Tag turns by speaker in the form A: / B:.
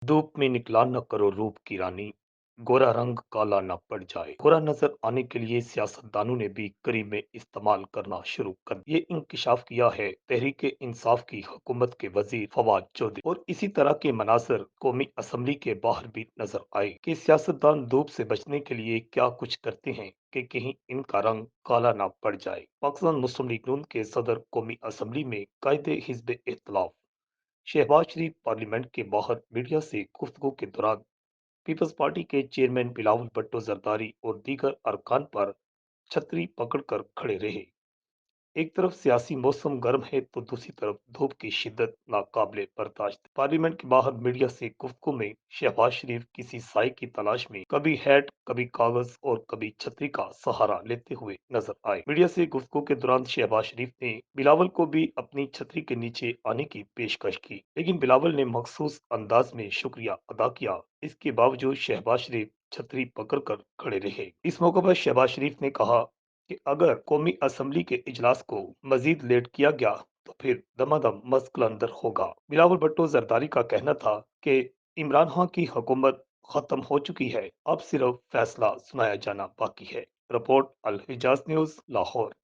A: धूप में निकला न करो रूप की रानी, गोरा रंग काला न पड़ जाए। गोरा नजर आने के लिए सियासतदानों ने भी करीब में इस्तेमाल करना शुरू कर दिया। ये इंकशाफ किया है तहरीक इंसाफ की हुकूमत के वजीर फवाद चौधरी। और इसी तरह के मनासर कौमी असम्बली के बाहर भी नजर आए कि सियासतदान धूप से बचने के लिए क्या कुछ करते हैं कि कहीं इनका रंग काला ना पड़ जाए। पाकिस्तान मुस्लिम लीग नून के सदर कौमी असम्बली में कायदे हिजब इख्तलाफ शहबाज शरीफ पार्लियामेंट के बाहर मीडिया से गुफ्तगू के दौरान पीपल्स पार्टी के चेयरमैन बिलावल भुट्टो जरदारी और दीगर अरकान पर छतरी पकड़कर खड़े रहे। एक तरफ सियासी मौसम गर्म है तो दूसरी तरफ धूप की शिद्दत नाकाबिले बर्दाश्त। पार्लियामेंट के बाहर मीडिया से गुफ्तगू में शहबाज शरीफ किसी साय की तलाश में कभी हैट, कभी कागज और कभी छतरी का सहारा लेते हुए नजर आए। मीडिया से गुफ्तगू के दौरान शहबाज शरीफ ने बिलावल को भी अपनी छतरी के नीचे आने की पेशकश की, लेकिन बिलावल ने मखसूस अंदाज में शुक्रिया अदा किया। इसके बावजूद शहबाज शरीफ छतरी पकड़कर खड़े रहे। इस मौके पर शहबाज शरीफ ने कहा कि अगर कौमी असम्बली के इजलास को मजीद लेट किया गया तो फिर दमादम मस्कल अंदर होगा। बिलावल भुट्टो जरदारी का कहना था कि इमरान खान की हुकूमत खत्म हो चुकी है, अब सिर्फ फैसला सुनाया जाना बाकी है। रिपोर्ट अल हिजाज न्यूज, लाहौर।